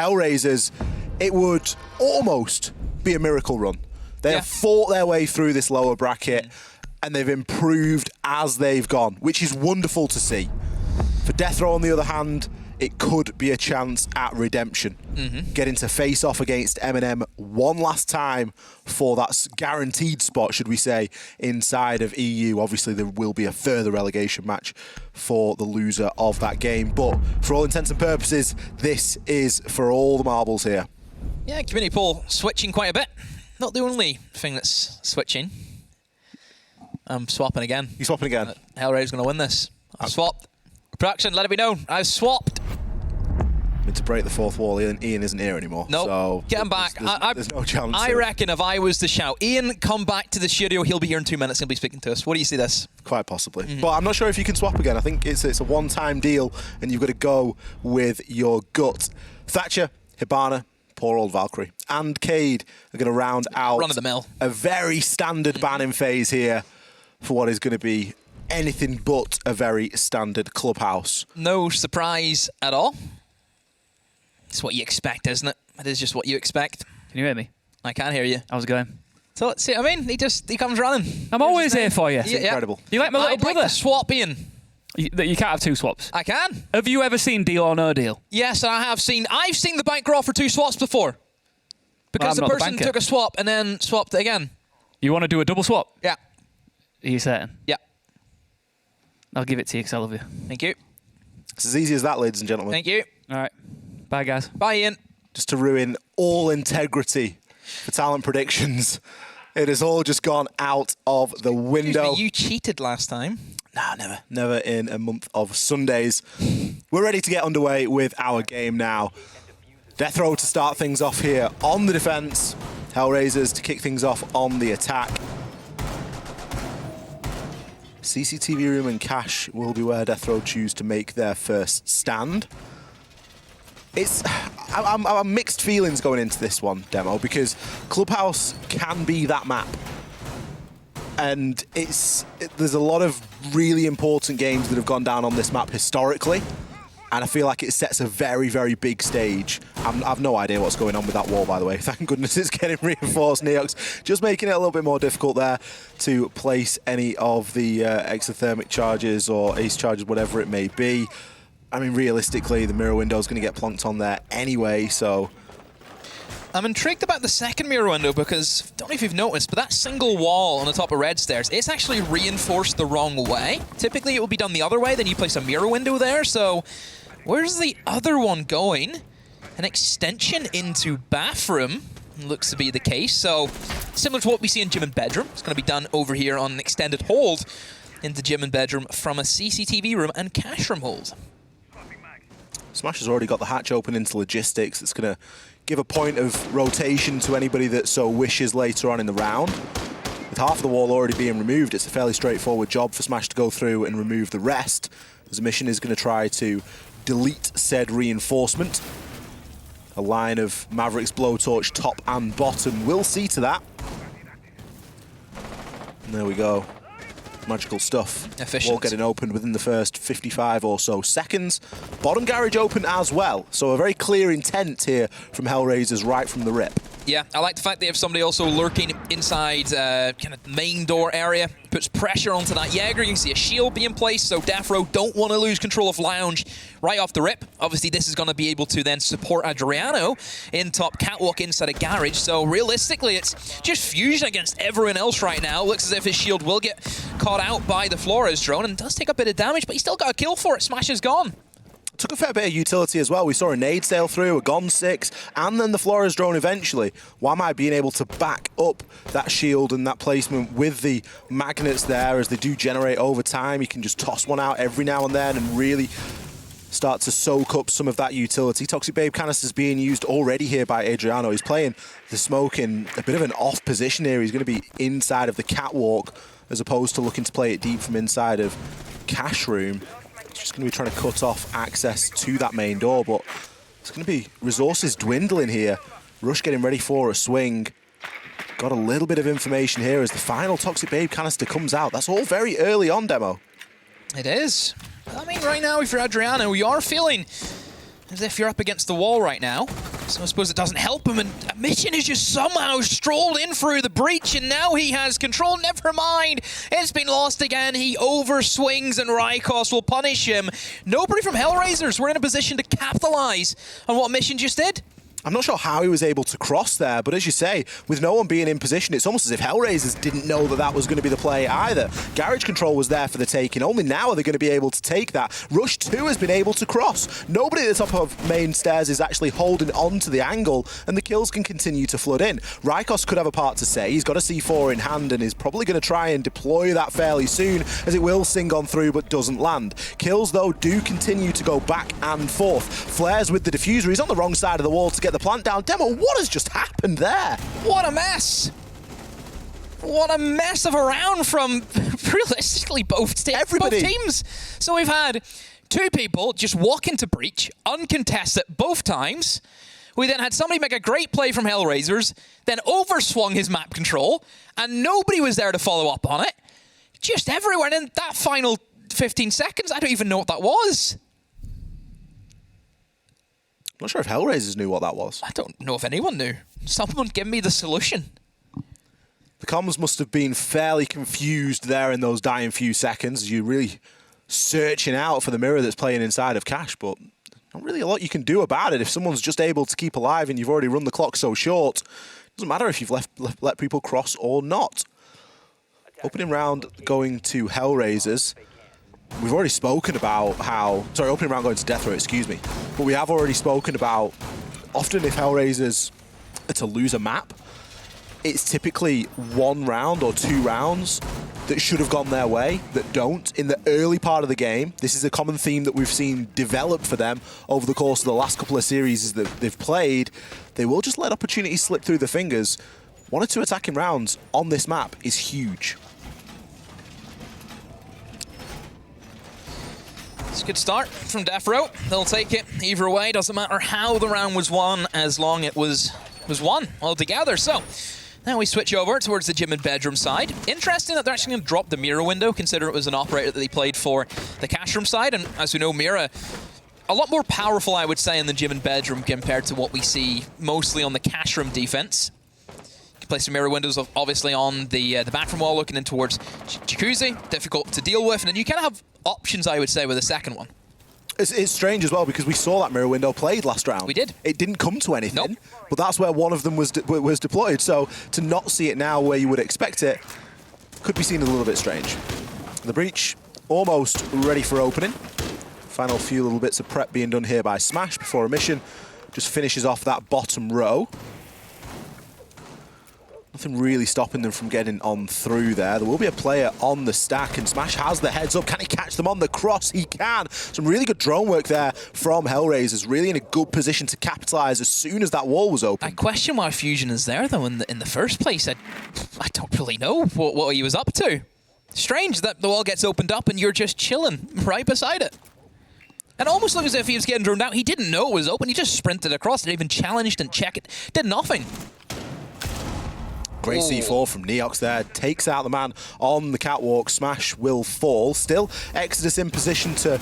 HellRaisers, it would almost be a miracle run. They have fought their way through this lower bracket, and they've improved as they've gone, which is wonderful to see. For DeathroW, on the other hand, it could be a chance at redemption. Getting to face off against M&M one last time for that guaranteed spot, should we say, inside of EU. Obviously, there will be a further relegation match for the loser of that game. But for all intents and purposes, this is for all the marbles here. Yeah, community poll switching quite a bit. Not the only thing that's switching. I'm swapping again. You swapping again? HellRaisers going to win this. I've swapped. Production, let it be known. I've swapped. To break the fourth wall, Ian isn't here anymore. No, so get him back. There's no chance. I reckon if I was to shout, Ian, come back to the studio, he'll be here in 2 minutes, he'll be speaking to us. What do you see this? Quite possibly. But I'm not sure if you can swap again. I think it's a one-time deal, and you've got to go with your gut. Thatcher, Hibana, poor old Valkyrie, and Cade are going to round out Run of the mill. A very standard banning phase here for what is going to be anything but a very standard Clubhouse. No surprise at all. It's what you expect, isn't it? It is just what you expect. Can you hear me? I can hear you. How's it going? So let's see. I mean, he comes running. I'm always here for you. It's incredible. You like my little I'd brother? like to swap Ian. You can't have two swaps. I can. Have you ever seen Deal or No Deal? Yes, I have seen. I've seen the bank roll for 2 swaps before. Because I'm the not the person banker. took a swap and then swapped it again. You want to do a double swap? Yeah. Are you certain? Yeah. I'll give it to you because I love you. Thank you. It's as easy as that, ladies and gentlemen. Thank you. All right. Bye, guys. Bye, Ian. Just to ruin all integrity for talent predictions. It has all just gone out of the window. Excuse me, you cheated last time. Nah, never. Never in a month of Sundays. We're ready to get underway with our game now. DeathroW to start things off here on the defense. HellRaisers to kick things off on the attack. CCTV room and cache will be where DeathroW choose to make their first stand. I'm mixed feelings going into this one, Demo, because Clubhouse can be that map. And there's a lot of really important games that have gone down on this map historically. And I feel like it sets a very, very big stage. I've no idea what's going on with that wall, by the way. Thank goodness it's getting reinforced. Neox just making it a little bit more difficult there to place any of the exothermic charges or ace charges, whatever it may be. I mean, realistically, the mirror window is going to get plonked on there anyway, so... I'm intrigued about the second mirror window because, I don't know if you've noticed, but that single wall on the top of red stairs, it's actually reinforced the wrong way. Typically, it would be done the other way, then you place a mirror window there, so where's the other one going? An extension into bathroom looks to be the case, so similar to what we see in gym and bedroom. It's going to be done over here on an extended hold into gym and bedroom from a CCTV room and cash room hold. Smash has already got the hatch open into logistics. It's going to give a point of rotation to anybody that so wishes later on in the round. With half of the wall already being removed, it's a fairly straightforward job for Smash to go through and remove the rest, as the mission is going to try to delete said reinforcement. A line of Maverick's blowtorch top and bottom will see to that. And there we go. Magical stuff. Efficient. Wall getting opened within the first 55 or so seconds. Bottom garage open as well. So a very clear intent here from HellRaisers right from the rip. Yeah, I like the fact they have somebody also lurking inside kind of main door area. Puts pressure onto that Jaeger. You can see a shield being placed, so DeathroW don't want to lose control of Lounge right off the rip. Obviously, this is going to be able to then support Adriano in top catwalk inside a garage. So realistically, it's just Fusion against everyone else right now. Looks as if his shield will get caught out by the Flores drone and does take a bit of damage, but he's still got a kill for it. Smash is gone. Took a fair bit of utility as well. We saw a nade sail through, a Gon 6, and then the Flores drone eventually. Wamai being able to back up that shield and that placement with the magnets there as they do generate over time. You can just toss one out every now and then and really start to soak up some of that utility. Toxic Babe canisters being used already here by Adriano. He's playing the smoke in a bit of an off position here. He's going to be inside of the catwalk as opposed to looking to play it deep from inside of cash room. Just going to be trying to cut off access to that main door, but it's going to be resources dwindling here. Rush getting ready for a swing. Got a little bit of information here as the final Toxic Babe canister comes out. That's all very early on, Demo. It is. I mean, right now, if you're Adriano, you are feeling as if you're up against the wall right now. So I suppose it doesn't help him, and Mission has just somehow strolled in through the breach, and now he has control. Never mind, it's been lost again. He overswings, and Rykos will punish him. Nobody from HellRaisers were in a position to capitalize on what Mission just did. I'm not sure how he was able to cross there, but as you say, with no one being in position, it's almost as if HellRaisers didn't know that that was going to be the play either. Garage control was there for the taking. Only now are they going to be able to take that. Rush 2 has been able to cross. Nobody at the top of main stairs is actually holding on to the angle, and the kills can continue to flood in. Rykos could have a part to say. He's got a C4 in hand and is probably going to try and deploy that fairly soon, as it will sing on through but doesn't land. Kills, though, do continue to go back and forth. Flares with the diffuser. He's on the wrong side of the wall to get the plant down. Demo, what has just happened there? What a mess! What a mess of a round from realistically both teams. So we've had two people just walk into breach, uncontested both times. We then had somebody make a great play from HellRaisers, then overswung his map control, and nobody was there to follow up on it. Just everywhere. And in that final 15 seconds, I don't even know what that was. I'm not sure if HellRaisers knew what that was. I don't know if anyone knew. Someone give me the solution. The comms must have been fairly confused there in those dying few seconds. You're really searching out for the mirror that's playing inside of Cash, but not really a lot you can do about it. If someone's just able to keep alive and you've already run the clock so short, it doesn't matter if you've let people cross or not. Opening round going to HellRaisers. We've already spoken about how... Sorry, opening round going to DeathroW, excuse me. But we have already spoken about often if HellRaisers are to lose a map, it's typically one round or two rounds that should have gone their way that don't. In the early part of the game, this is a common theme that we've seen develop for them over the course of the last couple of series that they've played. They will just let opportunities slip through their fingers. 1 or 2 attacking rounds on this map is huge. It's a good start from DeathroW. They'll take it either way. Doesn't matter how the round was won, as long it was won altogether. So now we switch over towards the gym and bedroom side. Interesting that they're actually going to drop the Mira window, consider it was an operator that they played for the cash room side. And as we know, Mira, a lot more powerful, I would say, in the gym and bedroom compared to what we see mostly on the cash room defense. You can place some Mira windows, obviously, on the bathroom wall looking in towards Jacuzzi. Difficult to deal with. And then you kind of have options, I would say, with the second one. It's strange as well, because we saw that mirror window played last round. We did. It didn't come to anything, nope. But that's where one of them was deployed. So to not see it now where you would expect it could be seen a little bit strange. The breach almost ready for opening. Final few little bits of prep being done here by Smash before a mission just finishes off that bottom row. Nothing really stopping them from getting on through there. There will be a player on the stack, and Smash has the heads up. Can he catch them on the cross? He can. Some really good drone work there from HellRaisers. Really in a good position to capitalize as soon as that wall was open. I question why Fusion is there, though, in the first place. I don't really know what he was up to. Strange that the wall gets opened up and you're just chilling right beside it. And almost looked as if he was getting droned out. He didn't know it was open. He just sprinted across. Didn't even challenged and check it. Did nothing. Great C4 from Neox there. Takes out the man on the catwalk. Smash will fall. Still, Exodus in position to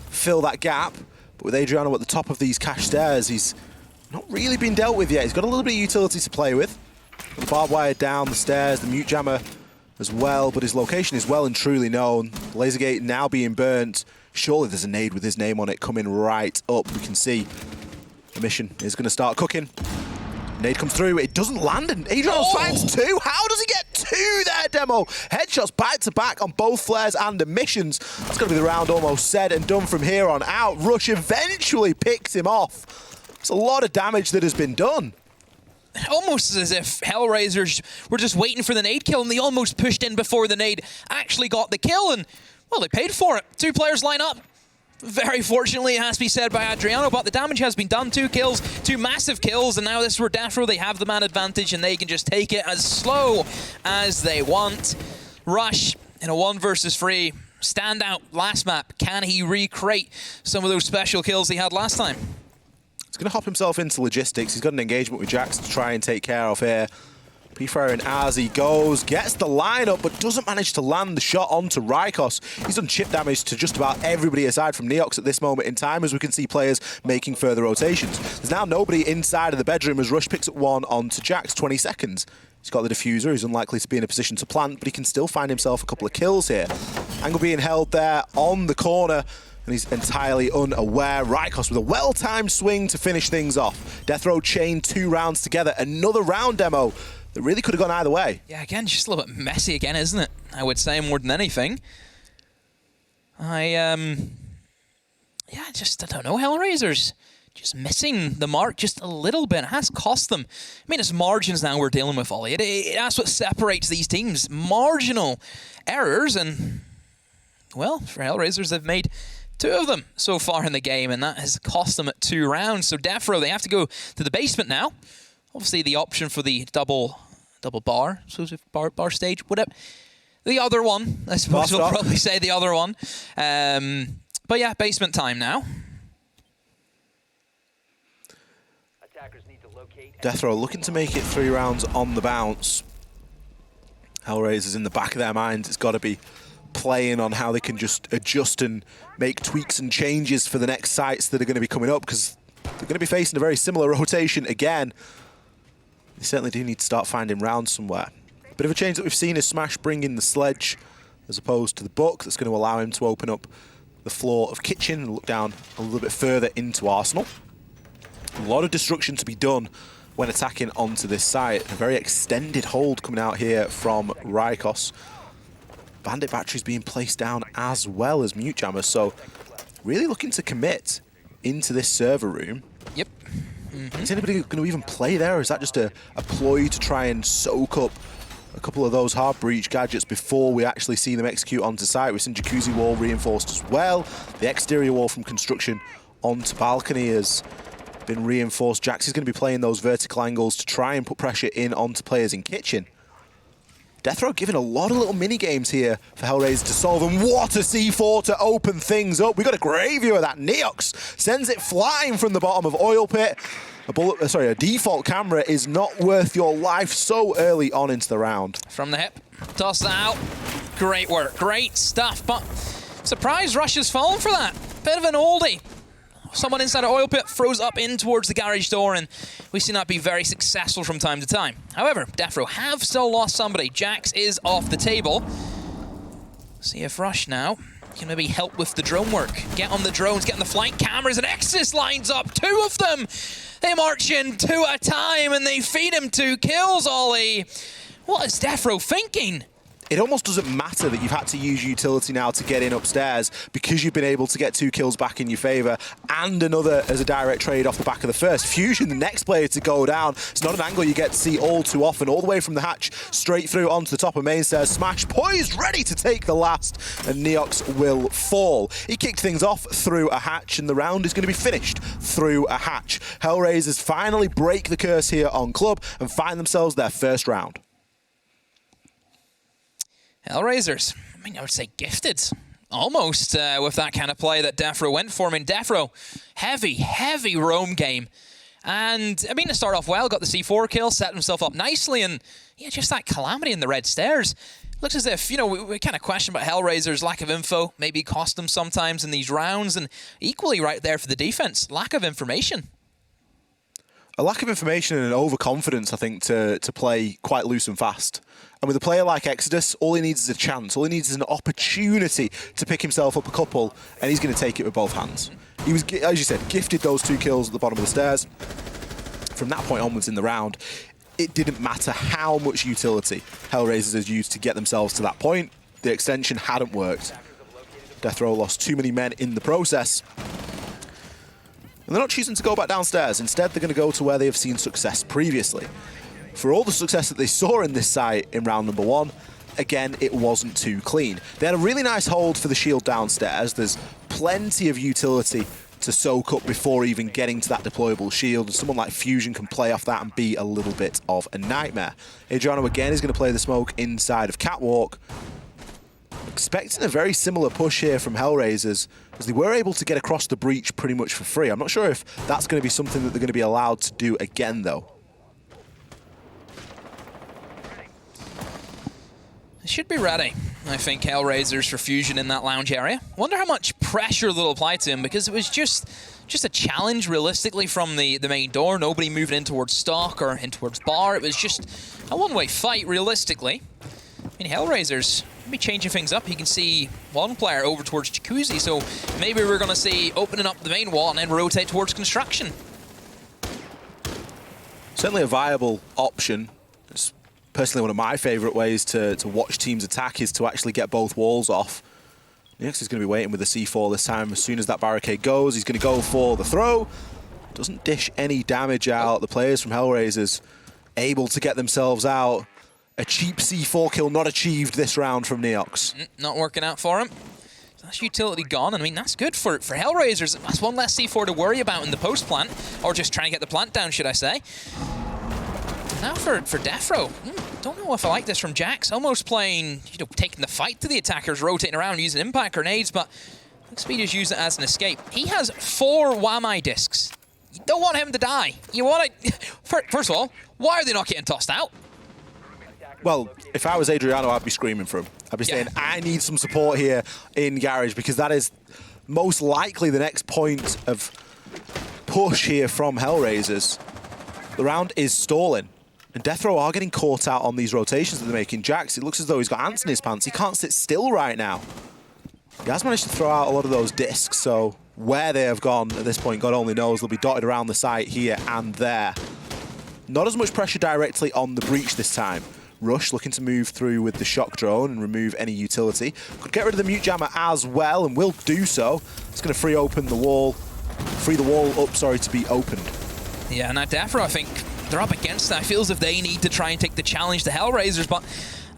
fill that gap. But with Adriano at the top of these cash stairs, he's not really been dealt with yet. He's got a little bit of utility to play with. The barbed wire down the stairs, the mute jammer as well, but his location is well and truly known. Laser gate now being burnt. Surely there's a nade with his name on it coming right up. We can see the mission is going to start cooking. Nade comes through, it doesn't land, and Adriano finds 2. How does he get 2 there, Demo? Headshots back to back on both flares and emissions. That's going to be the round almost said and done from here on out. Rush eventually picks him off. It's a lot of damage that has been done. Almost as if HellRaisers were just waiting for the nade kill, and they almost pushed in before the nade actually got the kill, and, well, they paid for it. 2 players line up. Very fortunately, it has to be said by Adriano, but the damage has been done. 2 kills, 2 massive kills, and now this is where DeathroW, they have the man advantage, and they can just take it as slow as they want. Rush in a 1 versus 3 standout last map. Can he recreate some of those special kills he had last time? He's going to hop himself into logistics. He's got an engagement with Jax to try and take care of here. P-firing as he goes, gets the lineup, but doesn't manage to land the shot onto Rykos. He's done chip damage to just about everybody aside from Neox at this moment in time, as we can see players making further rotations. There's now nobody inside of the bedroom as Rush picks up one onto Jax, 20 seconds. He's got the diffuser, he's unlikely to be in a position to plant, but he can still find himself a couple of kills here. Angle being held there on the corner, and he's entirely unaware. Rykos with a well-timed swing to finish things off. DeathroW chained 2 rounds together, another round demo that really could have gone either way. Yeah, again, just a little bit messy again, isn't it? I would say more than anything. Yeah, I don't know, HellRaisers. Just missing the mark just a little bit. It has cost them. I mean, it's margins now we're dealing with, Ollie. That's what separates these teams. Marginal errors, and, well, for HellRaisers, they've made 2 of them so far in the game, and that has cost them at 2 rounds. So DeathroW, they have to go to the basement now. Obviously, the option for the double bar, bar stage, whatever. The other one, I suppose we'll probably say the other one. But yeah, basement time now. DeathroW looking to make it 3 rounds on the bounce. HellRaisers in the back of their minds, it's got to be playing on how they can just adjust and make tweaks and changes for the next sites that are going to be coming up, because they're going to be facing a very similar rotation again. They certainly do need to start finding rounds somewhere. Bit of a change that we've seen is Smash bringing the sledge as opposed to the book. That's going to allow him to open up the floor of kitchen and look down a little bit further into Arsenal. A lot of destruction to be done when attacking onto this site. A very extended hold coming out here from Rykos. Bandit batteries being placed down as well as mute jammers, so really looking to commit into this server room. Yep. Is anybody going to even play there, or is that just a ploy to try and soak up a couple of those hard breach gadgets before we actually see them execute onto site? We've seen Jacuzzi wall reinforced as well. The exterior wall from construction onto balcony has been reinforced. Jax is going to be playing those vertical angles to try and put pressure in onto players in kitchen. DeathroW giving a lot of little mini-games here for HellRaisers to solve, and what a C4 to open things up. We got a great view of that. Neox sends it flying from the bottom of Oil Pit. A default camera is not worth your life so early on into the round. From the hip, toss that out. Great work, great stuff, but surprise Rush has fallen for that. Bit of an oldie. Someone inside an Oil Pit throws up in towards the garage door, and we've seen that be very successful from time to time. However, DeathroW have still lost somebody. Jax is off the table. See if Rush now can maybe help with the drone work. Get on the drones, get on the flank cameras, and Exodus lines up 2 of them. They march in 2 at a time, and they feed him 2 kills, Ollie. What is DeathroW thinking? It almost doesn't matter that you've had to use utility now to get in upstairs, because you've been able to get 2 kills back in your favor and another as a direct trade off the back of the first. Fusion, the next player to go down. It's not an angle you get to see all too often. All the way from the hatch, straight through onto the top of main stairs. Smash poised, ready to take the last, and Neox will fall. He kicked things off through a hatch, and the round is going to be finished through a hatch. HellRaisers finally break the curse here on Club and find themselves their first round. HellRaisers, I mean, I would say gifted, almost, with that kind of play that DeathroW went for. I mean, DeathroW, heavy roam game. And, I mean, to start off well, got the C4 kill, set himself up nicely, and, yeah, just that calamity in the red stairs. Looks as if, you know, we kind of question about HellRaisers' lack of info, maybe cost them sometimes in these rounds, and equally right there for the defense, lack of information. A lack of information and an overconfidence, I think, to play quite loose and fast. And with a player like Exodus, all he needs is a chance. All he needs is an opportunity to pick himself up a couple, and he's going to take it with both hands. He was, as you said, gifted those 2 kills at the bottom of the stairs. From that point onwards in the round, it didn't matter how much utility HellRaisers has used to get themselves to that point. The extension hadn't worked. DeathroW lost too many men in the process. And they're not choosing to go back downstairs. Instead, they're going to go to where they have seen success previously. For all the success that they saw in this site in round number 1, again, it wasn't too clean. They had a really nice hold for the shield downstairs. There's plenty of utility to soak up before even getting to that deployable shield, and someone like Fusion can play off that and be a little bit of a nightmare. Adriano again is going to play the smoke inside of Catwalk. Expecting a very similar push here from HellRaisers, as they were able to get across the breach pretty much for free. I'm not sure if that's going to be something that they're going to be allowed to do again, though. It should be ready, I think, HellRaisers for Fusion in that lounge area. Wonder how much pressure they'll apply to him, because it was just a challenge, realistically, from the main door. Nobody moving in towards stock or in towards bar. It was just a one-way fight, realistically. I mean, HellRaisers be changing things up. You can see one player over towards Jacuzzi, so maybe we're going to see opening up the main wall and then rotate towards construction. Certainly a viable option. It's personally one of my favourite ways to watch teams attack is to actually get both walls off. Neox is going to be waiting with the C4 this time. As soon as that barricade goes, he's going to go for the throw. Doesn't dish any damage out. The players from HellRaisers able to get themselves out. A cheap C4 kill not achieved this round from Neox. Not working out for him. That's utility gone. I mean, that's good for HellRaisers. That's one less C4 to worry about in the post plant, or just trying to get the plant down, should I say. Now for DeathroW. Don't know if I like this from Jax. Almost playing, you know, taking the fight to the attackers, rotating around, using impact grenades, but Speed is using it as an escape. He has 4 Wamai discs. You don't want him to die. You want to... First of all, why are they not getting tossed out? Well, if I was Adriano, I'd be screaming for him. I'd be saying, I need some support here in Garage, because that is most likely the next point of push here from HellRaisers. The round is stalling, and DeathroW are getting caught out on these rotations that they're making. Jax, it looks as though he's got ants in his pants. He can't sit still right now. He has managed to throw out a lot of those discs, so where they have gone at this point, God only knows. They'll be dotted around the site here and there. Not as much pressure directly on the breach this time. Rush looking to move through with the shock drone and remove any utility. Could get rid of the mute jammer as well, and will do so. It's going to free the wall up, to be opened. Yeah, now DeathroW, I think they're up against that. It feels as if they need to try and take the challenge to HellRaisers, but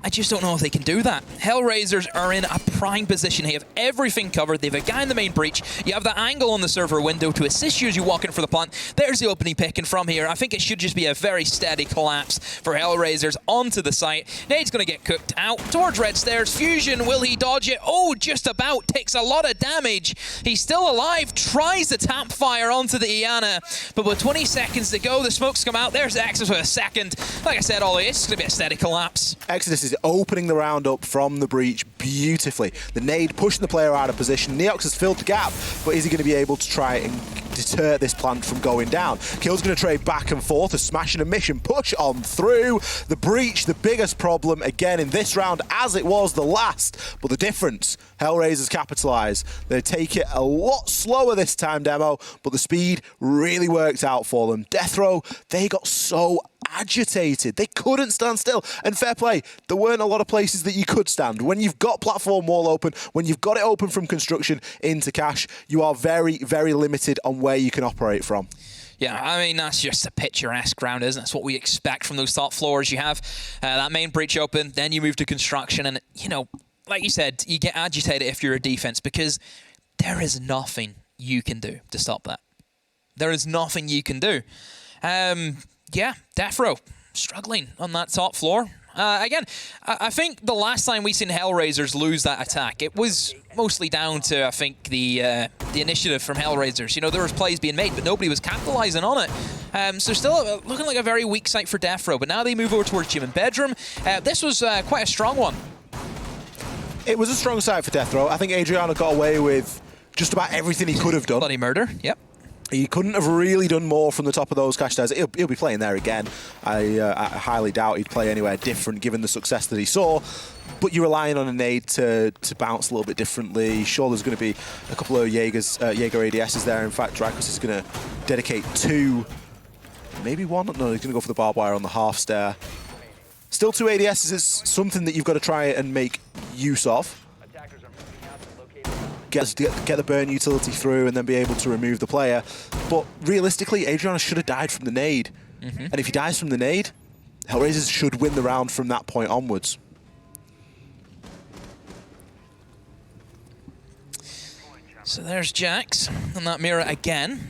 I just don't know if they can do that. HellRaisers are in a prime position. They have everything covered. They have a guy in the main breach. You have that angle on the server window to assist you as you walk in for the plant. There's the opening pick, and from here, I think it should just be a very steady collapse for HellRaisers onto the site. Nade's going to get cooked out towards red stairs. Fusion, will he dodge it? Oh, just about. Takes a lot of damage. He's still alive. Tries to tap fire onto the Iana, but with 20 seconds to go, the smokes come out. There's Exodus with a second. Like I said, Ollie, it's going to be a steady collapse. Exodus is opening the round up from the breach beautifully. The nade pushing the player out of position. Neox has filled the gap, but is he going to be able to try and deter this plant from going down? Kill's going to trade back and forth, a smash and a mission push on through. The breach, the biggest problem again in this round, as it was the last, but the difference, HellRaisers capitalise. They take it a lot slower this time, Demo, but the speed really worked out for them. DeathroW, they got so agitated. They couldn't stand still. And fair play, there weren't a lot of places that you could stand. When you've got platform wall open, when you've got it open from construction into cache, you are very, very limited on where you can operate from. Yeah, I mean, that's just a picturesque round, isn't it? That's what we expect from those top floors. You have that main breach open, then you move to construction, and, you know, like you said, you get agitated if you're a defense, because there is nothing you can do to stop that. There is nothing you can do. Yeah, DeathroW struggling on that top floor. Again, I think the last time we seen HellRaisers lose that attack, it was mostly down to, I think, the initiative from HellRaisers. You know, there was plays being made, but nobody was capitalizing on it. So still looking like a very weak site for DeathroW, but now they move over towards gym and bedroom. This was quite a strong one. It was a strong site for DeathroW. I think Adriano got away with just about everything he could have done. Bloody murder, yep. He couldn't have really done more from the top of those cache stairs. He'll be playing there again. I highly doubt he'd play anywhere different given the success that he saw. But you're relying on a nade to bounce a little bit differently. Sure, there's going to be a couple of Jaeger ADSs there. In fact, Dracos is going to dedicate 2, maybe 1. No, he's going to go for the barbed wire on the half stair. Still 2 ADSs is something that you've got to try and make use of. Get the burn utility through and then be able to remove the player. But realistically, Adriano should have died from the nade. And if he dies from the nade, HellRaisers should win the round from that point onwards. So there's Jax on that mirror again.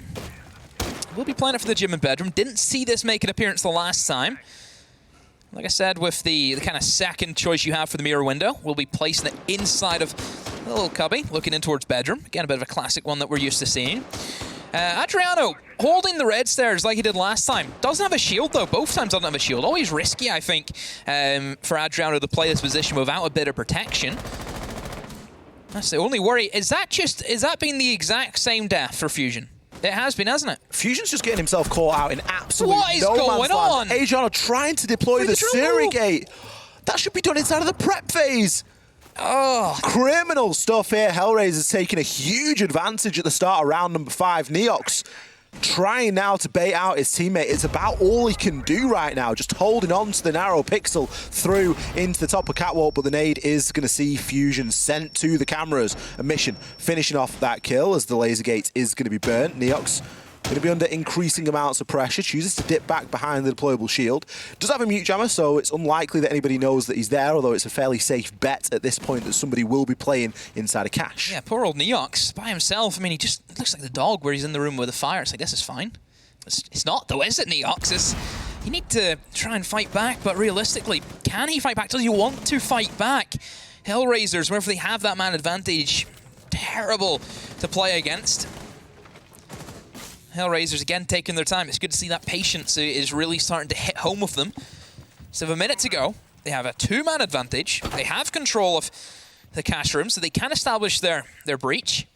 We'll be playing it for the gym and bedroom. Didn't see this make an appearance the last time. Like I said, with the kind of second choice you have for the mirror window, we'll be placing it inside of a little cubby, looking in towards bedroom. Again, a bit of a classic one that we're used to seeing. Adriano holding the red stairs like he did last time. Doesn't have a shield, though. Both times doesn't have a shield. Always risky, I think, for Adriano to play this position without a bit of protection. That's the only worry. Is that been the exact same death for Fusion? It has been, hasn't it? Fusion's just getting himself caught out in absolute What is no going man's on? land. Adriano trying to deploy the Surrogate. That should be done inside of the prep phase. Oh. Criminal stuff here. HellRaisers taking a huge advantage at the start of round number 5. Neox trying now to bait out his teammate. It's about all he can do right now, just holding on to the narrow pixel through into the top of Catwalk, but the nade is going to see Fusion sent to the cameras. A mission finishing off that kill as the laser gate is going to be burnt. Neox going to be under increasing amounts of pressure, chooses to dip back behind the deployable shield. Does have a mute jammer, so it's unlikely that anybody knows that he's there, although it's a fairly safe bet at this point that somebody will be playing inside a cache. Yeah, poor old Neox by himself. I mean, he just looks like the dog where he's in the room with the fire. It's like, this is fine. It's not, though, is it, Neox? You need to try and fight back, but realistically, can he fight back? Does he want to fight back? HellRaisers, wherever they have that man advantage, terrible to play against. HellRaisers, again, taking their time. It's good to see that patience is really starting to hit home with them. So with a minute to go, they have a 2-man advantage. They have control of the cache room, so they can establish their breach.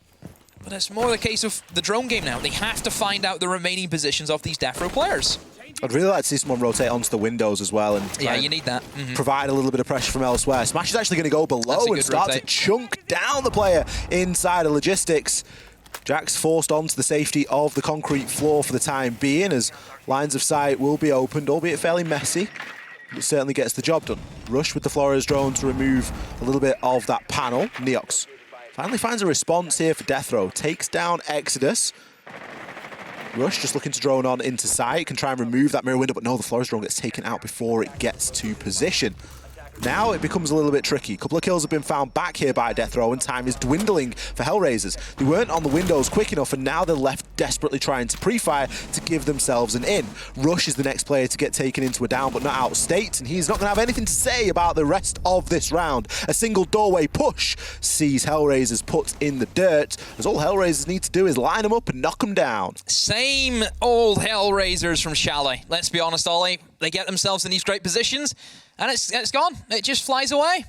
But it's more the case of the drone game now. They have to find out the remaining positions of these DeathroW players. I'd really like to see someone rotate onto the windows as well. And yeah, you need that. Provide a little bit of pressure from elsewhere. Smash is actually going to go below and start to chunk down the player inside of logistics. Jack's forced onto the safety of the concrete floor for the time being, as lines of sight will be opened, albeit fairly messy. It certainly gets the job done. Rush with the Flores drone to remove a little bit of that panel. Neox finally finds a response here for DeathroW. Takes down Exodus. Rush just looking to drone on into sight. Can try and remove that mirror window, but no, the Flores drone gets taken out before it gets to position. Now it becomes a little bit tricky. A couple of kills have been found back here by DeathroW, and time is dwindling for HellRaisers. They weren't on the windows quick enough, and now they're left desperately trying to pre-fire to give themselves an in. Rush is the next player to get taken into a down, but not outstate, and he's not going to have anything to say about the rest of this round. A single doorway push sees HellRaisers put in the dirt, as all HellRaisers need to do is line them up and knock them down. Same old HellRaisers from Chalet. Let's be honest, Ollie. They get themselves in these great positions, and it's gone. It just flies away.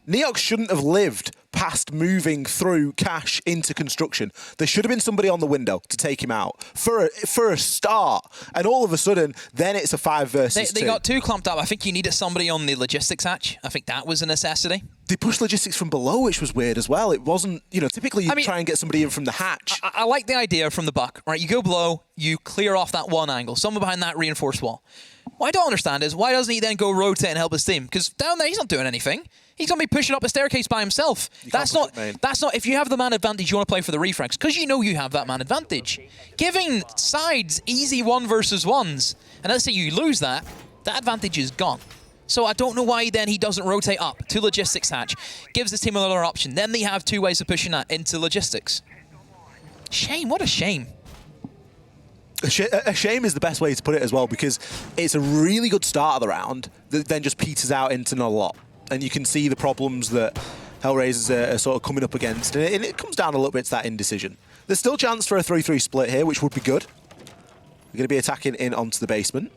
Neox shouldn't have lived past moving through cache into construction. There should have been somebody on the window to take him out for a start, and all of a sudden, then it's a 5 versus 2. They got too clumped up. I think you needed somebody on the logistics hatch. I think that was a necessity. They pushed logistics from below, which was weird as well. It wasn't, you know, typically you try and get somebody in from the hatch. I like the idea from the buck, right? You go below, you clear off that one angle, someone behind that reinforced wall. What I don't understand is, why doesn't he then go rotate and help his team? Because down there, he's not doing anything. He's going to be pushing up a staircase by himself. That's not, if you have the man advantage, you want to play for the refrags, because you know you have that man advantage. Giving sides easy 1 versus 1s, and let's say you lose that advantage is gone. So I don't know why then he doesn't rotate up to logistics hatch, gives his team another option. Then they have 2 ways of pushing that into logistics. Shame, what a shame. A shame is the best way to put it as well, because it's a really good start of the round that then just peters out into not a lot. And you can see the problems that HellRaisers are sort of coming up against. And it comes down a little bit to that indecision. There's still a chance for a 3-3 split here, which would be good. We're going to be attacking in onto the basement.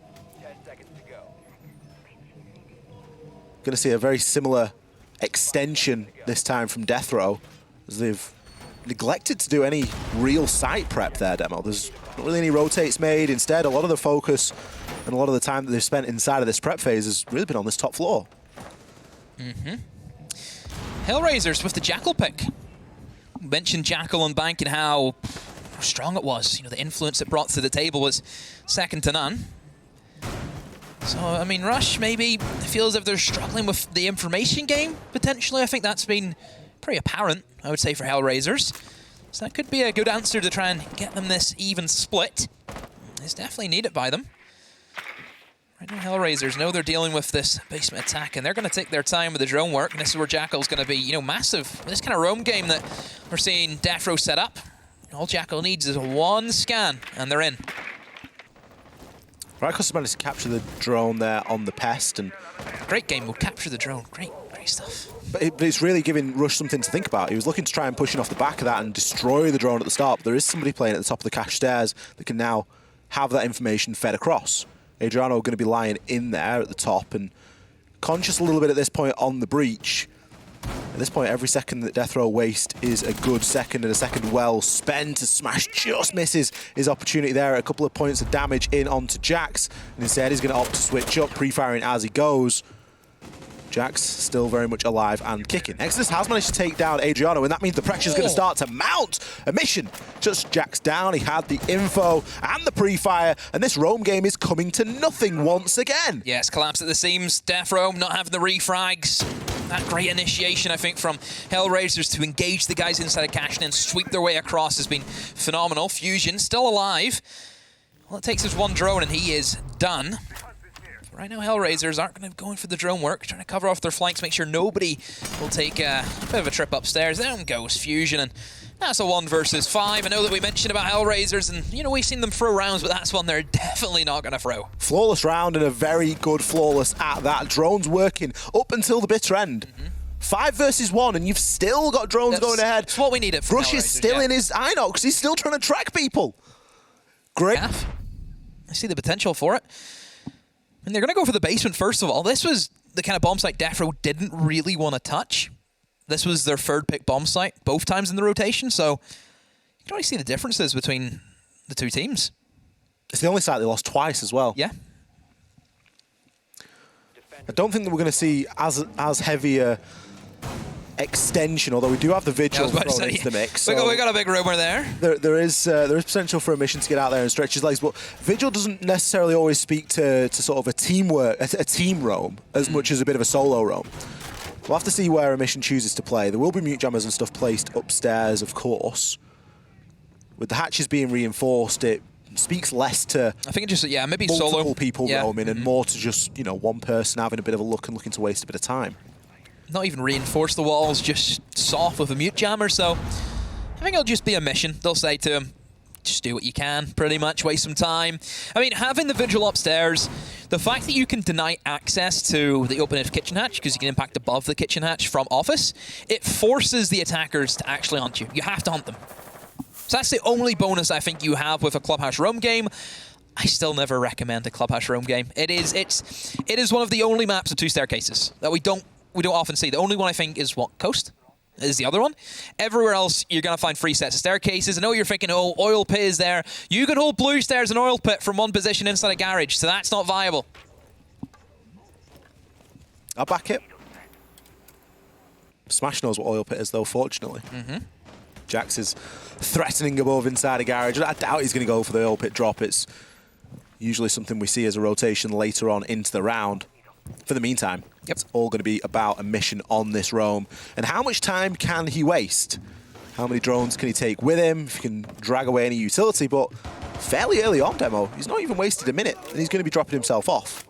Going to see a very similar extension this time from DeathroW, as they've neglected to do any real site prep there, Demo. There's not really any rotates made. Instead, a lot of the focus and a lot of the time that they've spent inside of this prep phase has really been on this top floor. HellRaisers with the Jackal pick. Mentioned Jackal on Bank and how strong it was. You know, the influence it brought to the table was second to none. So, I mean, Rush maybe feels as if they're struggling with the information game, potentially. I think that's been pretty apparent, I would say, for HellRaisers. So that could be a good answer to try and get them this even split. It's definitely needed by them. Right now, HellRaisers know they're dealing with this basement attack, and they're going to take their time with the drone work, and this is where Jackal's going to be, you know, massive. This kind of roam game that we're seeing DeathroW set up. All Jackal needs is 1 scan, and they're in. Rykos managed to capture the drone there on the Pest, and great game. We'll capture the drone. Great Great stuff. But it's really giving Rush something to think about. He was looking to try and push it off the back of that and destroy the drone at the start, but there is somebody playing at the top of the cache stairs that can now have that information fed across. Adriano going to be lying in there at the top and conscious a little bit at this point on the breach. At this point, every second that DeathroW waste is a good second, and a second well spent. As Smash just misses his opportunity there. A couple of points of damage in onto Jax, and instead he's going to opt to switch up, pre-firing as he goes. Jax still very much alive and kicking. Exodus has managed to take down Adriano, and that means the pressure's going to start to mount. A mission just Jax down. He had the info and the pre-fire, and this roam game is coming to nothing once again. Yes, collapse at the seams. DeathroW not having the refrags. That great initiation, I think, from HellRaisers to engage the guys inside a cache and then sweep their way across has been phenomenal. Fusion still alive. All it takes is one drone and he is done. Right now, HellRaisers aren't going to go in for the drone work, trying to cover off their flanks, make sure nobody will take a bit of a trip upstairs. There goes Fusion, and that's a 1 versus 5. I know that we mentioned about HellRaisers, and you know we've seen them throw rounds, but that's one they're definitely not going to throw. Flawless round, and a very good flawless at that. Drones working up until the bitter end. 5 versus 1, and you've still got drones going ahead. That's what we needed from Rush is still in his Inox. He's still trying to track people. Great. I see the potential for it. And they're going to go for the basement, first of all. This was the kind of bomb site DeathroW didn't really want to touch. This was their third pick bomb site, both times in the rotation, so you can already see the differences between the two teams. It's the only site they lost twice as well. Yeah. I don't think that we're going to see as heavy a extension, although we do have the Vigil thrown into the mix. So we got a big rumor there. There is potential for a mission to get out there and stretch his legs, but Vigil doesn't necessarily always speak to sort of a teamwork, a team roam, as much as a bit of a solo roam. We'll have to see where a mission chooses to play. There will be mute jammers and stuff placed upstairs, of course. With the hatches being reinforced, it speaks less to I think it just maybe multiple solo people roaming and more to just one person having a bit of a look and looking to waste a bit of time. Not even reinforce the walls, just soft with a mute jammer, so I think it'll just be a mission. They'll say to him, just do what you can, pretty much, waste some time. I mean, having the Vigil upstairs, the fact that you can deny access to the open kitchen hatch, because you can impact above the kitchen hatch from office, it forces the attackers to actually hunt you. You have to hunt them. So that's the only bonus I think you have with a Clubhouse roam game. I still never recommend a Clubhouse roam game. It is one of the only maps with 2 staircases that we don't often see. The only one I think is Coast is the other one. Everywhere else, you're going to find 3 sets of staircases. I know you're thinking, oh, oil pit is there. You can hold blue stairs and oil pit from one position inside a garage, so that's not viable. I'll back it. Smash knows what oil pit is, though, fortunately. Jax is threatening above inside a garage. I doubt he's going to go for the oil pit drop. It's usually something we see as a rotation later on into the round. For the meantime, it's all going to be about a mission on this roam. And how much time can he waste? How many drones can he take with him? If he can drag away any utility, but fairly early on, Demo. He's not even wasted a minute, and he's going to be dropping himself off.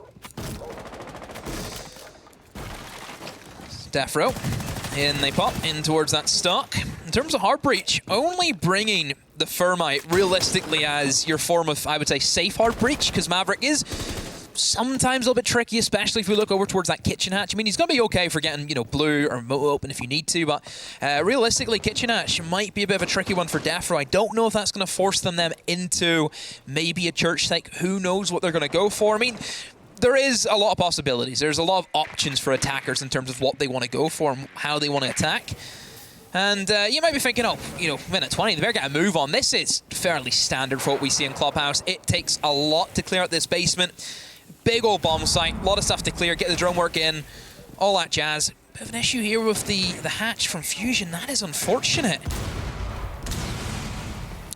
DeathroW, in they pop, in towards that stock. In terms of hard breach, only bringing the Thermite realistically as your form of, I would say, safe hard breach, because Maverick is sometimes a little bit tricky, especially if we look over towards that kitchen hatch. I mean, he's going to be okay for getting, blue or remote open if you need to, but realistically, kitchen hatch might be a bit of a tricky one for DeathroW. I don't know if that's going to force them into maybe a church site. Who knows what they're going to go for? I mean, there is a lot of possibilities. There's a lot of options for attackers in terms of what they want to go for and how they want to attack. And you might be thinking, minute 20, they better get a move on. This is fairly standard for what we see in Clubhouse. It takes a lot to clear out this basement. Big old bomb site, a lot of stuff to clear, get the drone work in, all that jazz. Bit of an issue here with the hatch from Fusion. That is unfortunate.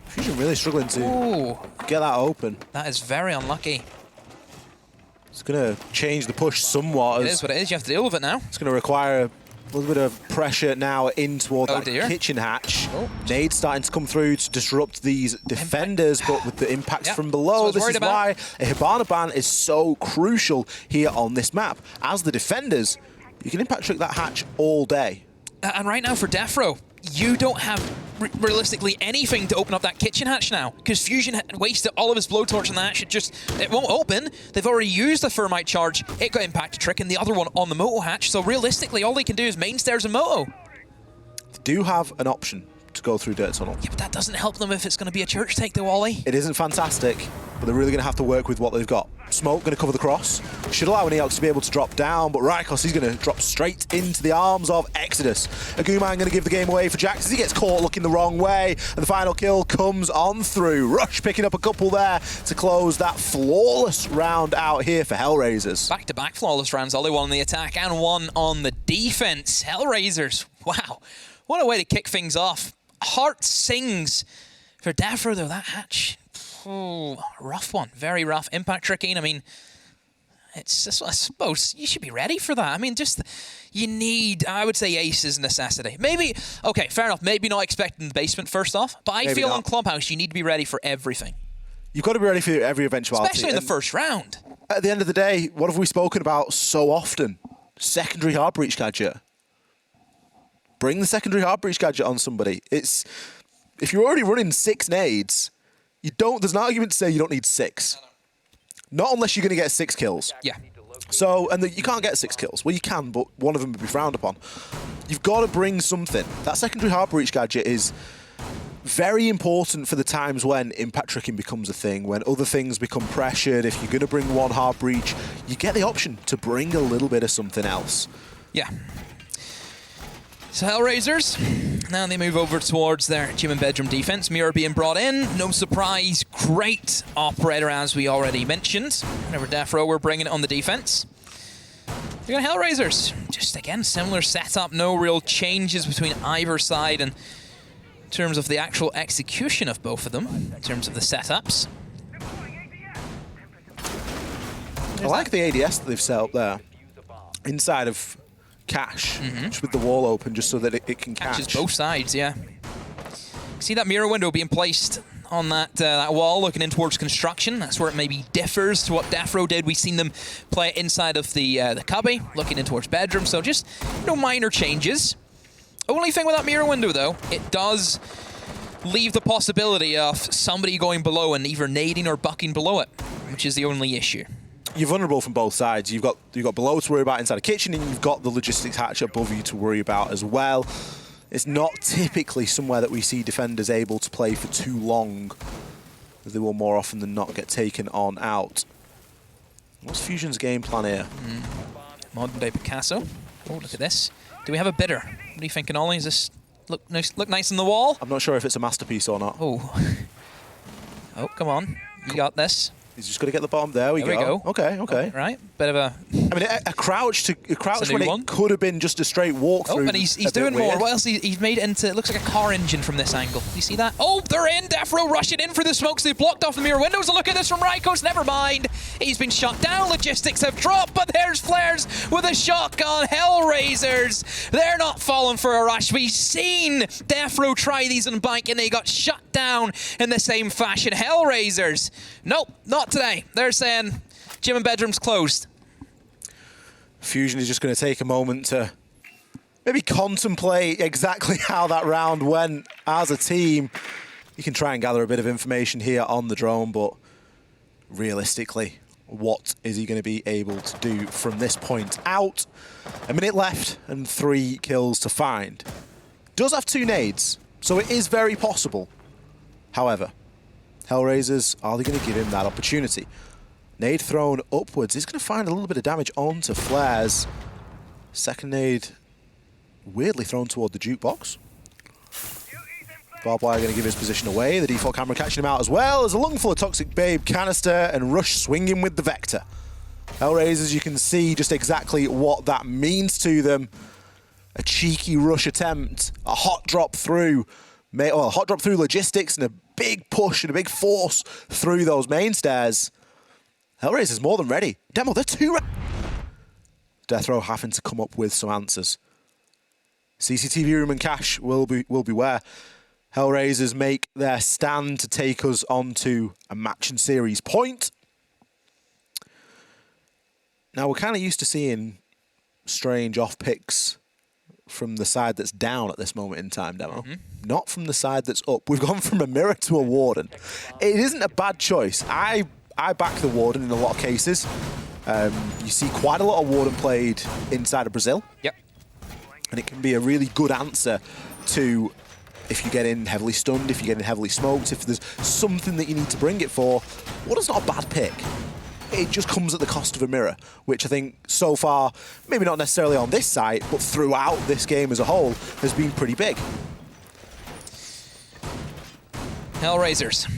Fusion really struggling to get that open. That is very unlucky. It's going to change the push somewhat. It is what it is. You have to deal with it now. It's going to require a little bit of pressure now in toward that kitchen hatch. Nades starting to come through to disrupt these defenders, but with the impacts from below, this is why a Hibana ban is so crucial here on this map. As the defenders, you can impact trick that hatch all day. And right now for DeathroW, you don't have realistically anything to open up that kitchen hatch now, because Fusion wasted all of his blowtorch and the hatch. It won't open. They've already used the Thermite charge. It got Impact Trick and the other one on the Moto hatch. So realistically, all they can do is main stairs and Moto. They do have an option to go through Dirt Tunnel. Yeah, but that doesn't help them if it's going to be a church take, though, Ollie. It isn't fantastic, but they're really going to have to work with what they've got. Smoke going to cover the cross. Should allow an Eox to be able to drop down, but Rykos, he's going to drop straight into the arms of Exodus. Aguman going to give the game away for Jax as he gets caught looking the wrong way, and the final kill comes on through. Rush picking up a couple there to close that flawless round out here for HellRaisers. Back-to-back flawless rounds, Ollie. One on the attack and one on the defense. HellRaisers, wow. What a way to kick things off. Heart sings for DeathroW, though. That hatch, rough one. Very rough. Impact tricking, I mean, it's just, I suppose you should be ready for that. I mean, just, you need, I would say ace is a necessity. Maybe, okay, fair enough. Maybe not expecting the basement first off, but I feel on Clubhouse you need to be ready for everything. You've got to be ready for every eventuality. Especially in the first round. At the end of the day, what have we spoken about so often? Secondary hard breach gadget. Bring the secondary hard breach gadget on somebody. It's, if you're already running 6 nades, there's an argument to say you don't need 6. Not unless you're going to get 6 kills. Yeah. So, and you can't get 6 kills. Well, you can, but one of them would be frowned upon. You've got to bring something. That secondary hard breach gadget is very important for the times when impact tricking becomes a thing, when other things become pressured. If you're going to bring one hard breach, you get the option to bring a little bit of something else. Yeah. So HellRaisers, now they move over towards their gym and bedroom defense. Mirror being brought in, no surprise, great operator as we already mentioned. Whenever DeathroW were bringing it on the defense. You're going HellRaisers, just again, similar setup, no real changes between either side in terms of the actual execution of both of them, in terms of the setups. I like the ADS that they've set up there, inside of Cache, just with the wall open, just so that it can catch. Catches both sides, yeah. See that mirror window being placed on that wall, looking in towards construction. That's where it maybe differs to what DeathroW did. We've seen them play it inside of the cubby, looking in towards bedroom. So just no minor changes. Only thing with that mirror window, though, it does leave the possibility of somebody going below and either nading or bucking below it, which is the only issue. You're vulnerable from both sides. You've got below to worry about inside the kitchen, and you've got the logistics hatch above you to worry about as well. It's not typically somewhere that we see defenders able to play for too long. They will more often than not get taken on out. What's Fusion's game plan here? Modern day Picasso. Oh, look at this. Do we have a bidder? What are you thinking, Ollie? Does this look nice on the wall? I'm not sure if it's a masterpiece or not. Oh. Oh, come on. You got this. He's just got to get the bottom. There we go. Okay. Right. Bit of a... I mean, a crouch when one. it could have been just a straight walk through. Oh, and he's doing more. What else? He's made it into... It looks like a car engine from this angle. You see that? Oh, they're in. DeathroW rushing in for the smokes. They've blocked off the mirror windows. And look at this from Rykos. Never mind. He's been shot down. Logistics have dropped. But there's Flares with a shotgun. HellRaisers. They're not falling for a rush. We've seen DeathroW try these on bike and they got shut down in the same fashion. HellRaisers. Nope, not today. They're saying gym and bedroom's closed. Fusion is just going to take a moment to maybe contemplate exactly how that round went as a team. You can try and gather a bit of information here on the drone, but realistically, what is he going to be able to do from this point out? A minute left and 3 kills to find. Does have 2 nades, so it is very possible. However, HellRaisers, are they going to give him that opportunity? Nade thrown upwards. He's going to find a little bit of damage onto Flares. Second nade weirdly thrown toward the jukebox. Barbed wire going to give his position away. The default camera catching him out as well. As a lung full of Toxic Babe canister and Rush swinging with the Vector. HellRaisers, you can see just exactly what that means to them. A cheeky rush attempt. A hot drop through. Well, a hot drop through logistics and a big push and a big force through those main stairs. HellRaisers more than ready. Demo, they're 2 DeathroW having to come up with some answers. CCTV room and Cache will be where HellRaisers make their stand to take us onto a match and series point. Now, we're kind of used to seeing strange off picks from the side that's down at this moment in time, Demo. Not from the side that's up. We've gone from a mirror to a Warden. It isn't a bad choice. I back the Warden in a lot of cases. You see quite a lot of Warden played inside of Brazil. Yep. And it can be a really good answer to if you get in heavily stunned, if you get in heavily smoked, if there's something that you need to bring it for. Warden's not a bad pick. It just comes at the cost of a mirror, which I think so far, maybe not necessarily on this site, but throughout this game as a whole, has been pretty big. HellRaisers,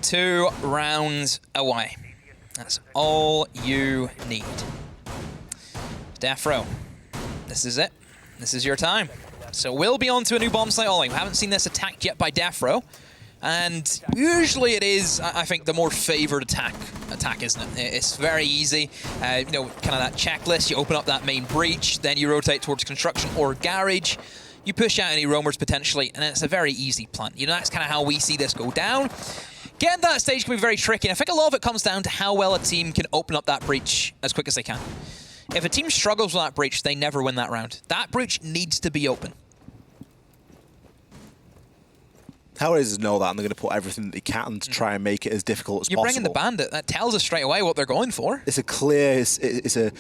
2 rounds away. That's all you need. DeathroW, this is it. This is your time. So we'll be on to a new bomb site all-in. We haven't seen this attacked yet by DeathroW. And usually it is, I think, the more favored attack, isn't it? It's very easy. You know, kind of that checklist. You open up that main breach, then you rotate towards construction or garage. You push out any roamers potentially, and it's a very easy plan. You know, that's kind of how we see this go down. Getting that stage can be very tricky, and I think a lot of it comes down to how well a team can open up that breach as quick as they can. If a team struggles with that breach, they never win that round. That breach needs to be open. HellRaisers know that, and they're going to put everything that they can to try and make it as difficult as possible. You're bringing the bandit. That tells us straight away what they're going for. It's a clear, it's a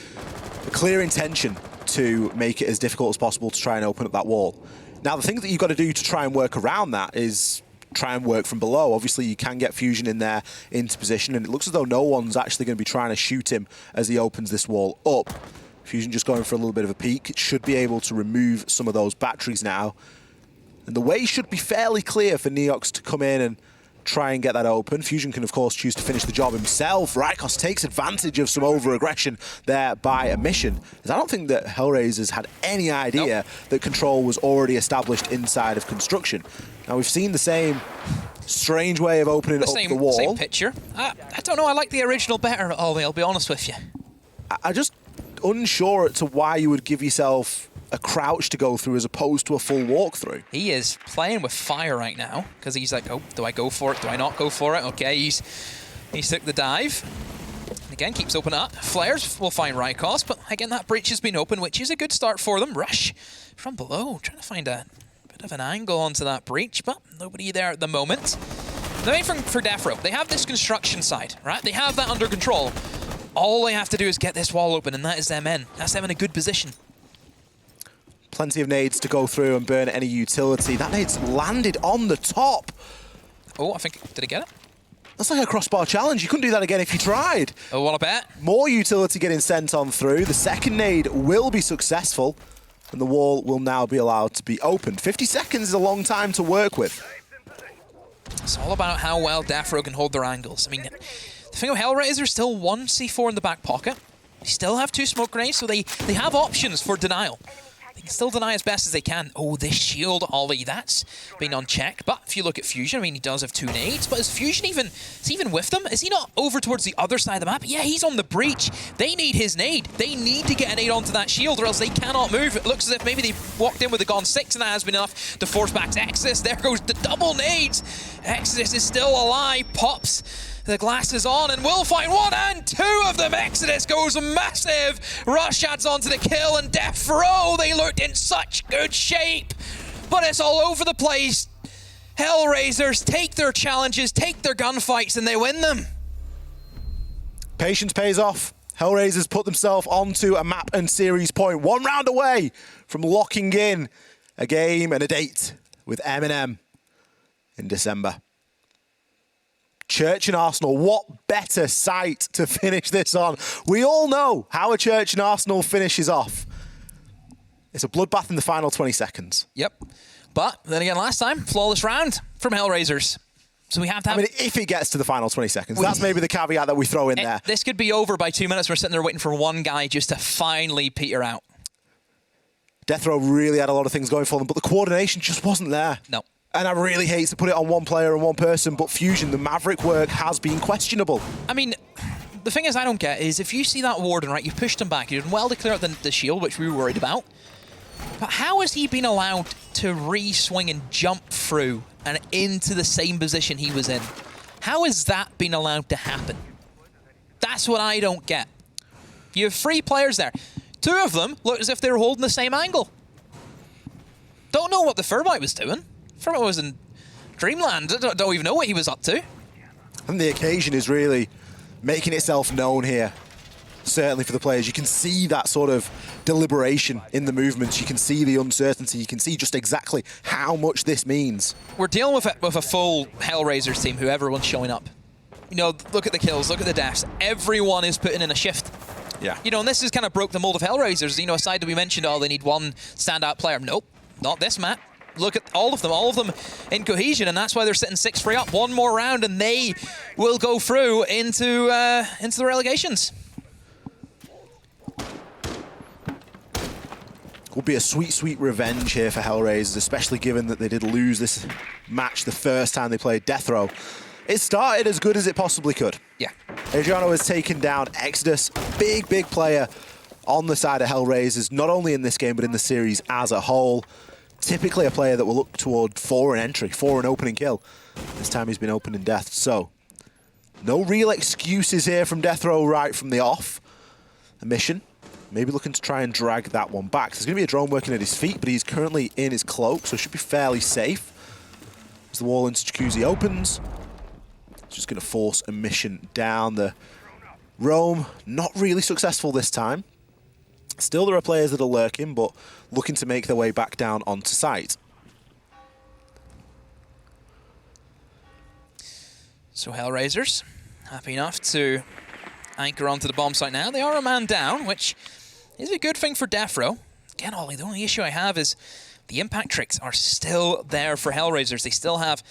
clear intention to make it as difficult as possible to try and open up that wall. Now, the thing that you've got to do to try and work around that is try and work from below. Obviously, you can get Fusion in there into position, and it looks as though no one's actually going to be trying to shoot him as he opens this wall up. Fusion just going for a little bit of a peek. It should be able to remove some of those batteries now. And the way should be fairly clear for Neox to come in and try and get that open. Fusion can, of course, choose to finish the job himself. Rykos takes advantage of some over-aggression there by Emission. As I don't think that HellRaisers had any idea that control was already established inside of construction. Now, we've seen the same strange way of opening up the wall. Same picture. I don't know, I like the original better, Ollie, I'll be honest with you. I'm just unsure as to why you would give yourself a crouch to go through as opposed to a full walkthrough. He is playing with fire right now because he's like, oh, do I go for it? Do I not go for it? Okay, he's took the dive. Again, keeps opening up. Flares will find Rykos, but again, that breach has been open, which is a good start for them. Rush from below, trying to find a bit of an angle onto that breach, but nobody there at the moment. The main thing for DeathroW, they have this construction side, right? They have that under control. All they have to do is get this wall open, and that is them in. That's them in a good position. Plenty of nades to go through and burn any utility. That nade's landed on the top. Oh, I think, did he get it? That's like a crossbar challenge. You couldn't do that again if you tried. Oh, what a bet. More utility getting sent on through. The second nade will be successful, and the wall will now be allowed to be opened. 50 seconds is a long time to work with. It's all about how well DeathroW can hold their angles. I mean, the thing of HellRaisers, still 1 C4 in the back pocket. They still have 2 smoke grenades, so they have options for denial. They can still deny as best as they can. Oh, this shield, Ollie, that's been unchecked. But if you look at Fusion, I mean, he does have 2 nades, but is Fusion even with them? Is he not over towards the other side of the map? Yeah, he's on the breach. They need his nade. They need to get a nade onto that shield or else they cannot move. It looks as if maybe they walked in with a Gon 6 and that has been enough to force back to Exodus. There goes the double nades. Exodus is still alive, pops the glasses on, and we'll find 1 and 2 of them. Exodus goes massive. Rush adds on to the kill, and DeathroW, they looked in such good shape. But it's all over the place. HellRaisers take their challenges, take their gunfights, and they win them. Patience pays off. HellRaisers put themselves onto a map and series point. 1 round away from locking in a game and a date with M&M in December. Church and Arsenal, what better site to finish this on? We all know how a Church and Arsenal finishes off. It's a bloodbath in the final 20 seconds. Yep. But then again, last time, flawless round from HellRaisers. So we have to have... I mean, if it gets to the final 20 seconds, that's maybe the caveat that we throw in there. This could be over by 2 minutes. We're sitting there waiting for one guy just to finally peter out. DeathroW really had a lot of things going for them, but the coordination just wasn't there. No. And I really hate to put it on one player and one person, but Fusion, the Maverick work has been questionable. I mean, the thing is I don't get is if you see that Warden, right, you've pushed him back, you did well to clear out the shield, which we were worried about. But how has he been allowed to re-swing and jump through and into the same position he was in? How has that been allowed to happen? That's what I don't get. You have 3 players there. 2 of them look as if they were holding the same angle. Don't know what the Thermite was doing. Thermite was in Dreamland. Don't even know what he was up to. And the occasion is really making itself known here. Certainly for the players. You can see that sort of deliberation in the movements. You can see the uncertainty. You can see just exactly how much this means. We're dealing with a full HellRaisers team, who everyone's showing up. You know, look at the kills, look at the deaths. Everyone is putting in a shift. Yeah. You know, and this has kind of broke the mold of HellRaisers. You know, aside that we mentioned, oh, they need one standout player. Nope, not this map. Look at all of them in cohesion, and that's why they're sitting 6-3 up. One more round, and they will go through into the relegations. Will be a sweet, sweet revenge here for HellRaisers, especially given that they did lose this match the first time they played DeathroW. It started as good as it possibly could. Yeah. Adriano has taken down Exodus, big, big player on the side of HellRaisers, not only in this game, but in the series as a whole. Typically a player that will look toward for an entry, for an opening kill. This time he's been open in death, so no real excuses here from DeathroW right from the off. A mission. Maybe looking to try and drag that one back. There's going to be a drone working at his feet, but he's currently in his cloak, so it should be fairly safe. As the wall into Jacuzzi opens, it's just going to force a mission down. The roam, not really successful this time. Still, there are players that are lurking, but looking to make their way back down onto site. So HellRaisers, happy enough to anchor onto the bomb site now. They are a man down, which is a good thing for DeathroW. Again, Ollie, the only issue I have is the impact tricks are still there for HellRaisers. They still have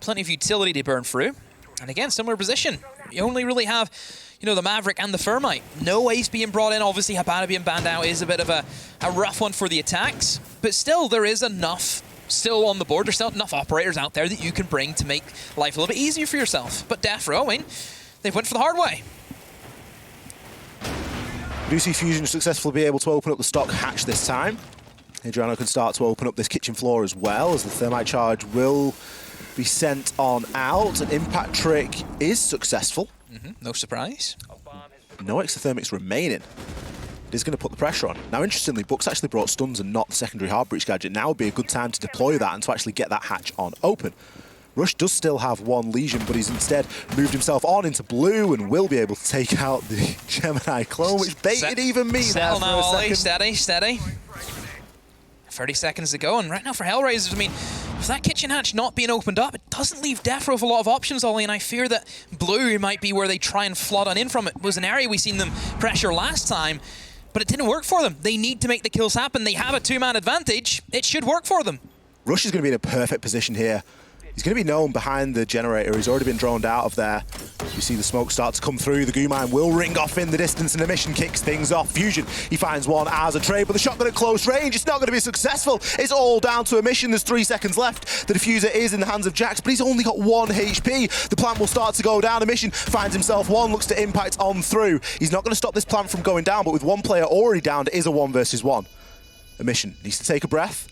plenty of utility to burn through. And again, similar position. You only really have, you know, the Maverick and the Thermite. No ace being brought in. Obviously, Habana being banned out is a bit of a rough one for the attacks. But still, there is enough still on the board. There's still enough operators out there that you can bring to make life a little bit easier for yourself. But DeathroW, I mean, they've went for the hard way. We do see Fusion successfully be able to open up the stock hatch this time. Adriano can start to open up this kitchen floor as well, as the Thermite charge will be sent on out. An impact trick is successful. No surprise. No exothermics remaining. It is going to put the pressure on. Now, interestingly, Buck's actually brought stuns and not the secondary hard breach gadget. Now would be a good time to deploy that and to actually get that hatch on open. Rush does still have one Legion, but he's instead moved himself on into blue and will be able to take out the Gemini clone, which baited even me there for now, a Ollie. second. Steady, steady. 30 seconds to go, and right now for HellRaisers, I mean, with that kitchen hatch not being opened up, it doesn't leave DeathroW with a lot of options, Ollie, and I fear that blue might be where they try and flood on in from. It was an area we seen them pressure last time, but it didn't work for them. They need to make the kills happen. They have a two-man advantage. It should work for them. Rush is going to be in a perfect position here. He's going to be known behind the generator. He's already been droned out of there. You see the smoke start to come through. The goo mine will ring off in the distance, and the mission kicks things off. Fusion, he finds one as a trade, but the shotgun at close range, it's not going to be successful. It's all down to a mission. There's 3 seconds left. The diffuser is in the hands of Jax, but he's only got 1 HP. The plant will start to go down. A mission finds himself one, looks to impact on through. He's not going to stop this plant from going down, but with one player already down, it is a 1 versus 1. A mission needs to take a breath,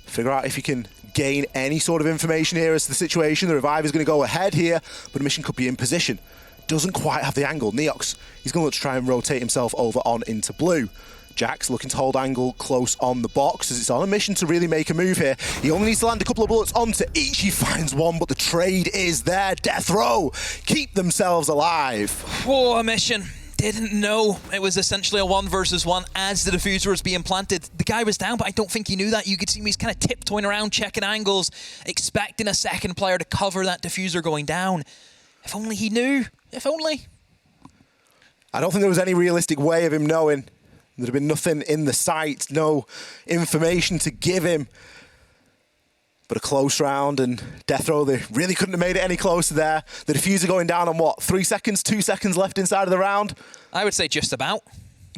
figure out if he can gain any sort of information here as to the situation. The revive is going to go ahead here, but a mission could be in position. Doesn't quite have the angle. Neox, he's going to look to try and rotate himself over on into blue. Jax looking to hold angle close on the box as it's on a mission to really make a move here. He only needs to land a couple of bullets onto each. He finds one, but the trade is there. DeathroW keep themselves alive. Whoa, a mission. Didn't know it was essentially a 1 versus 1 as the diffuser was being planted. The guy was down, but I don't think he knew that. You could see him, he's kind of tiptoeing around, checking angles, expecting a second player to cover that diffuser going down. If only he knew. If only. I don't think there was any realistic way of him knowing. There'd have been nothing in the sight, no information to give him. But a close round, and DeathroW, they really couldn't have made it any closer there. The diffuser going down on what, 3 seconds, 2 seconds left inside of the round? I would say just about.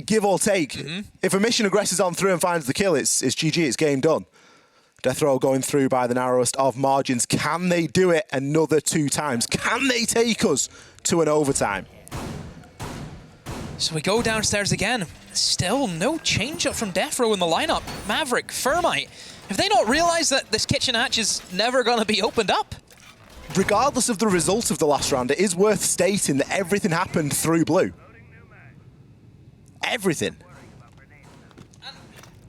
Give or take. If a mission aggresses on through and finds the kill, it's GG, it's game done. DeathroW going through by the narrowest of margins. Can they do it another 2 times? Can they take us to an overtime? So we go downstairs again. Still no change up from DeathroW in the lineup. Maverick, Thermite. Have they not realized that this kitchen hatch is never going to be opened up? Regardless of the result of the last round, it is worth stating that everything happened through blue. Everything.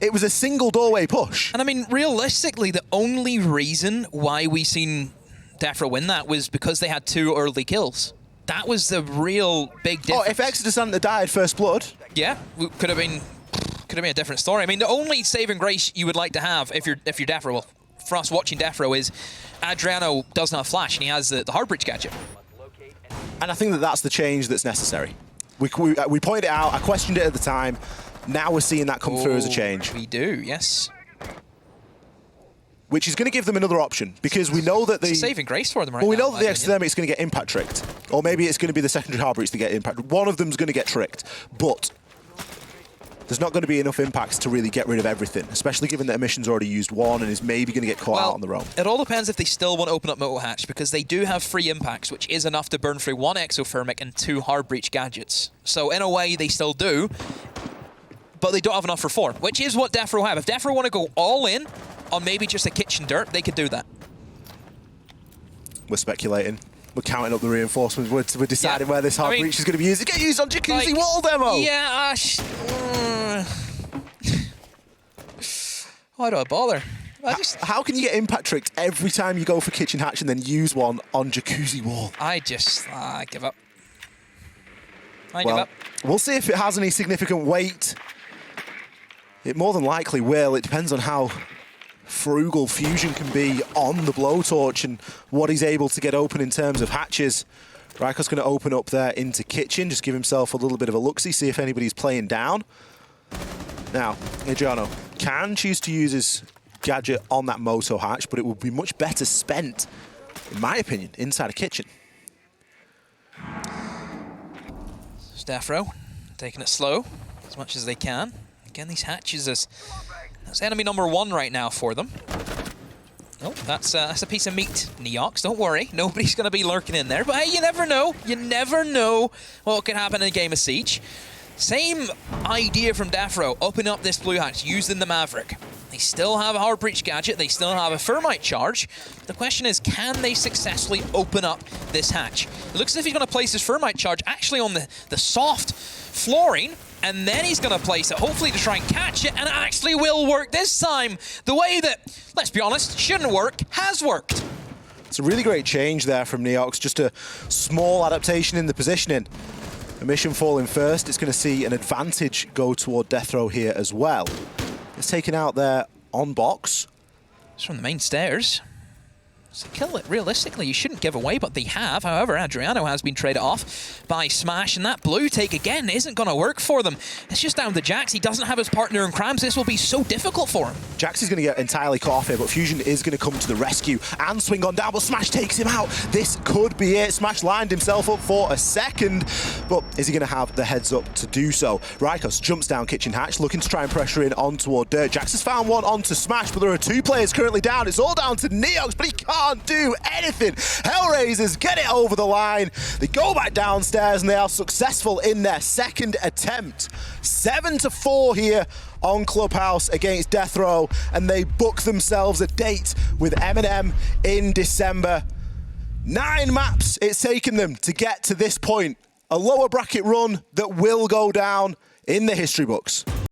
It was a single doorway push. And I mean, realistically, the only reason why we seen DeathroW win that was because they had 2 early kills. That was the real big difference. Oh, if Exodus hadn't died first blood. Yeah, could have been a different story. I mean, the only saving grace you would like to have if you're DeathroW, well, for us watching DeathroW, is Adriano doesn't have flash and he has the hard breach gadget. And I think that that's the change that's necessary. We pointed it out, I questioned it at the time. Now we're seeing that come through as a change. We do, yes. Which is going to give them another option, because we know that It's a saving grace for them right well, we now. know that the Exodemic's going to get impact tricked. Or maybe it's going to be the secondary hard breach to get impact. One of them's going to get tricked. But there's not going to be enough impacts to really get rid of everything, especially given that Emission's already used 1 and is maybe going to get caught out on their own. It all depends if they still want to open up Moto Hatch, because they do have 3 impacts, which is enough to burn through 1 exothermic and 2 hard breach gadgets. So in a way, they still do, but they don't have enough for 4, which is what DeathroW have. If DeathroW want to go all in on maybe just a kitchen dirt, they could do that. We're speculating. We're counting up the reinforcements. We're deciding where this hard breach is going to be used. It get used on Jacuzzi Wall demo! Yeah, why do I bother? How can you get impact tricked every time you go for kitchen hatch and then use one on Jacuzzi Wall? I give up. I give up. We'll see if it has any significant weight. It more than likely will. It depends on how frugal Fusion can be on the blowtorch and what he's able to get open in terms of hatches. Ryko's going to open up there into kitchen, just give himself a little bit of a look-see, see if anybody's playing down. Now, Adriano can choose to use his gadget on that Moto hatch, but it would be much better spent, in my opinion, inside a kitchen. DeathroW taking it slow as much as they can. Again, these hatches that's enemy number 1 right now for them. Oh, that's a piece of meat, Neox. Don't worry, nobody's going to be lurking in there. But hey, you never know. You never know what could happen in a game of Siege. Same idea from DeathroW, open up this blue hatch, using the Maverick. They still have a hard breach gadget, they still have a thermite charge. The question is, can they successfully open up this hatch? It looks as if he's going to place his thermite charge actually on the soft flooring, and then he's going to place it, hopefully to try and catch it, and it actually will work this time. The way that, let's be honest, shouldn't work, has worked. It's a really great change there from Neox, just a small adaptation in the positioning. Emission falling first, it's going to see an advantage go toward DeathroW here as well. It's taken out there on box. It's from the main stairs. So kill it, realistically, you shouldn't give away, but they have. However, Adriano has been traded off by Smash, and that blue take, again, isn't going to work for them. It's just down to Jax. He doesn't have his partner in crimes. This will be so difficult for him. Jax is going to get entirely caught off here, but Fusion is going to come to the rescue and swing on down, but Smash takes him out. This could be it. Smash lined himself up for a second, but is he going to have the heads up to do so? Rykos jumps down kitchen hatch, looking to try and pressure in on toward Dirt. Jax has found one onto Smash, but there are 2 players currently down. It's all down to Neox, but he can't do anything. HellRaisers get it over the line. They go back downstairs and they are successful in their second attempt. 7-4 here on Clubhouse against DeathroW, and they book themselves a date with Eminem in December. 9 maps it's taken them to get to this point. A lower bracket run that will go down in the history books.